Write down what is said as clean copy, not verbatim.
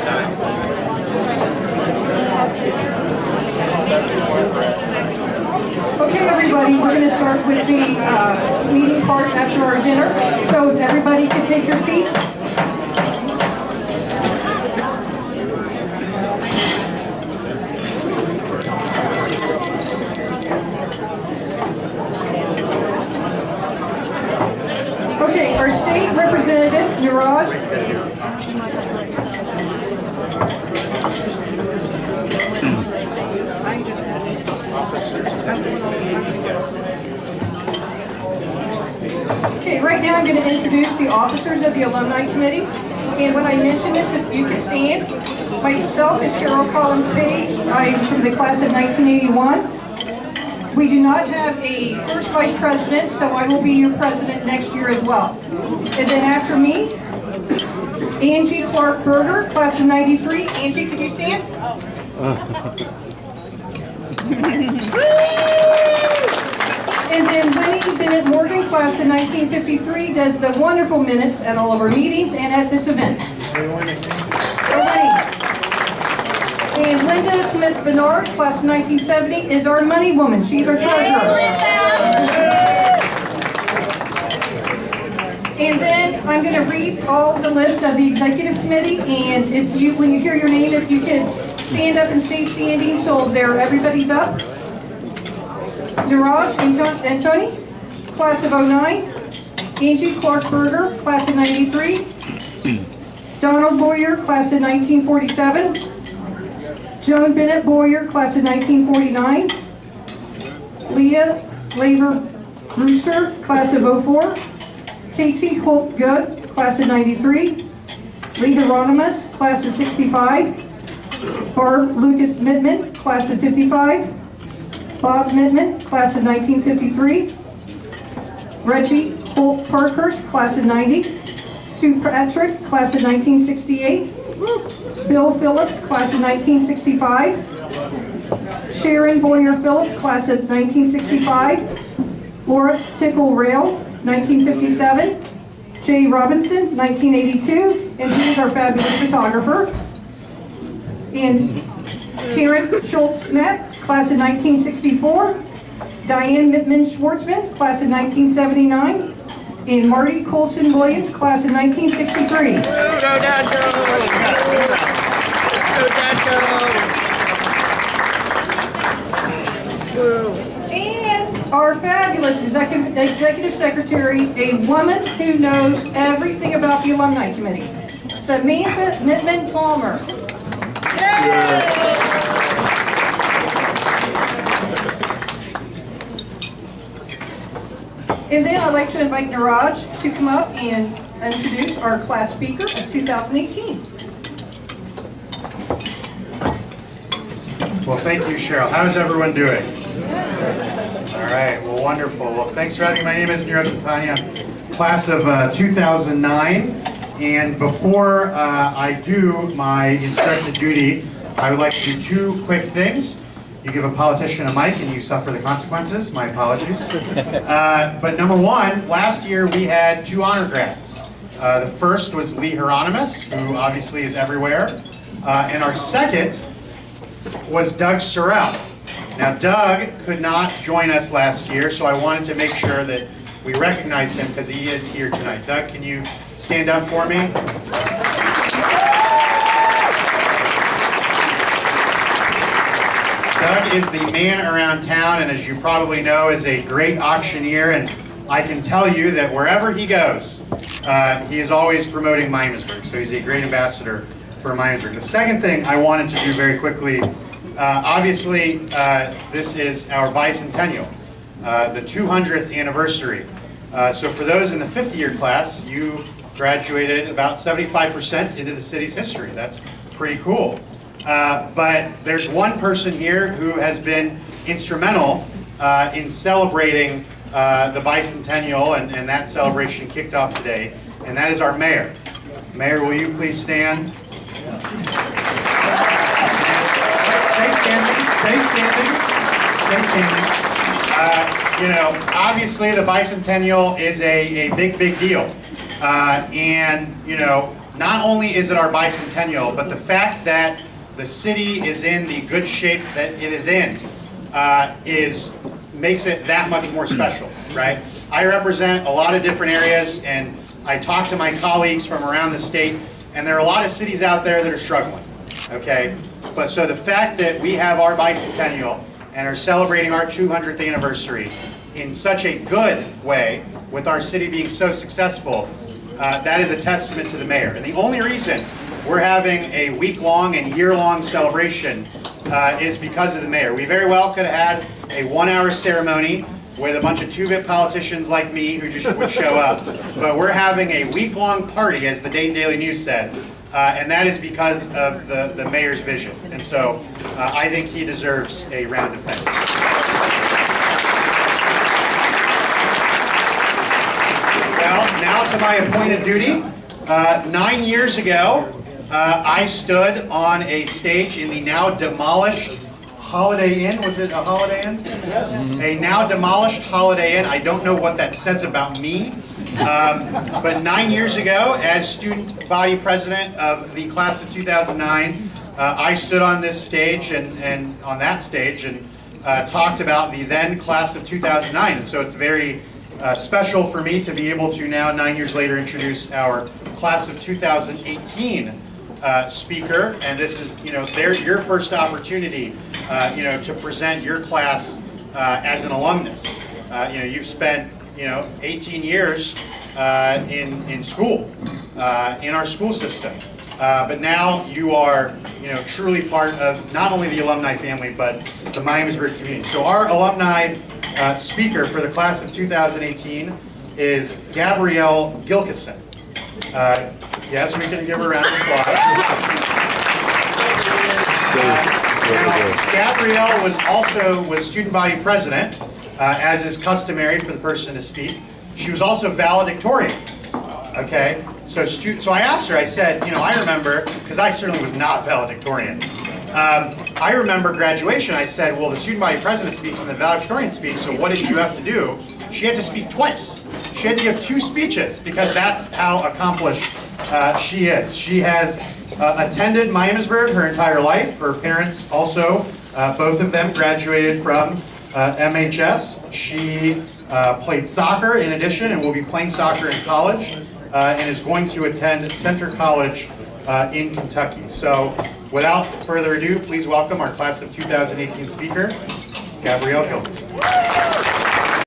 Okay, everybody, we're going to start with the meeting part after our dinner. So if everybody could take their seats. Okay, our state representative, Niraj. Okay, right now I'm going to introduce the officers of the Alumni Committee. And when I mention this, if you could stand, myself is Cheryl Collins Page. I'm from the class of 1981. We do not have a first vice president, so I will be your president next year as well. And then after me, Angie Clark Berger, class of 93. Angie, could you stand? And then Winnie Bennett Morgan, class of 1953, does the wonderful minutes at all of our meetings and at this event. And Linda Smith Bernard, class of 1970, is our money woman. She's our treasurer. And then I'm going to read all the list of the executive committee, and if you, when you hear your name, if you could stand up and stay standing so everybody's up. Niraj Antoni, class of 09. Angie Clark Berger, class of 93. Donald Boyer, class of 1947. Joan Bennett Boyer, class of 1949. Leah Laver Brewster, class of 04. Casey Holt Good, class of 93. Lee Hieronymus, class of 65. Barb Lucas Mittman, class of 55. Bob Mittman, class of 1953. Reggie Holt Parkhurst, class of 90. Sue Patrick, class of 1968. Bill Phillips, class of 1965. Sharon Boyer Phillips, class of 1965. Laura Tickle Rail, 1957. Jay Robinson, 1982, and he is our fabulous photographer. And Karen Schultz-Net, class of 1964. Diane Mittman Schwartzman, class of 1979. And Marty Colson Williams, class of 1963. And our fabulous executive secretary, a woman who knows everything about the Alumni Committee, Samantha Mittman Palmer. Yay! And then I'd like to invite Niraj to come up and introduce our class speaker of 2018. Well, thank you, Cheryl. How's everyone doing? All right, well, wonderful. Well, thanks for having me. My name is Niraj Tanya, class of 2009. And before I do my instructed duty, I would like to do two quick things. You give a politician a mic and you suffer the consequences. My apologies. But number one, last year we had two honor grads. The first was Lee Hieronymus, who obviously is everywhere. And our second was Doug Sorrell. Now, Doug could not join us last year, so I wanted to make sure that we recognize him because he is here tonight. Doug, can you stand up for me? Doug is the man around town, and as you probably know, is a great auctioneer, and I can tell you that wherever he goes, he is always promoting Miamisburg, so he's a great ambassador for Miamisburg. The second thing I wanted to do very quickly, obviously, this is our bicentennial, the 200th anniversary. So for those in the 50-year class, you graduated about 75% into the city's history. That's pretty cool. But there's one person here who has been instrumental in celebrating the bicentennial, and that celebration kicked off today, and that is our mayor. Mayor, will you please stand? Stay standing, stay standing, stay standing. You know, obviously the bicentennial is a big deal. And, you know, not only is it our bicentennial, but the fact that the city is in the good shape that it is in makes it that much more special, right? I represent a lot of different areas, and I talk to my colleagues from around the state, and there are a lot of cities out there that are struggling, okay? But so the fact that we have our bicentennial and are celebrating our 200th anniversary in such a good way, with our city being so successful, that is a testament to the mayor. And the only reason we're having a week-long and year-long celebration is because of the mayor. We very well could have had a 1-hour ceremony with a bunch of two-bit politicians like me who just would show up. But we're having a week-long party, as the Dayton Daily News said, and that is because of the mayor's vision. And so I think he deserves a round of thanks. Well, now to my appointed duty. 9 years ago, I stood on a stage in the now demolished Holiday Inn. Was it a Holiday Inn? Yes. A now demolished Holiday Inn. I don't know what that says about me. But 9 years ago, as student body president of the class of 2009, I stood on this stage and on that stage and talked about the then class of 2009. And so it's very special for me to be able to now, 9 years later, introduce our class of 2018 speaker. And this is, your first opportunity, to present your class as an alumnus. You've spent, 18 years in school, in our school system. But now you are, truly part of not only the alumni family, but the Miamisburg community. So our alumni speaker for the class of 2018 is Gabrielle Gilkison. Yes, we can give her a round of applause. Gabrielle was student body president, as is customary for the person to speak. She was also valedictorian. Okay, so I asked her. I said, I remember, because I certainly was not valedictorian. I remember graduation. I said, well, the student body president speaks and the valedictorian speaks. So what did you have to do? She had to speak twice. She had to give 2 speeches because that's how accomplished she is. She has attended Miamisburg her entire life. Her parents also, both of them graduated from MHS. She played soccer in addition and will be playing soccer in college and is going to attend Center College in Kentucky. So without further ado, please welcome our class of 2018 speaker, Gabrielle Gilkison.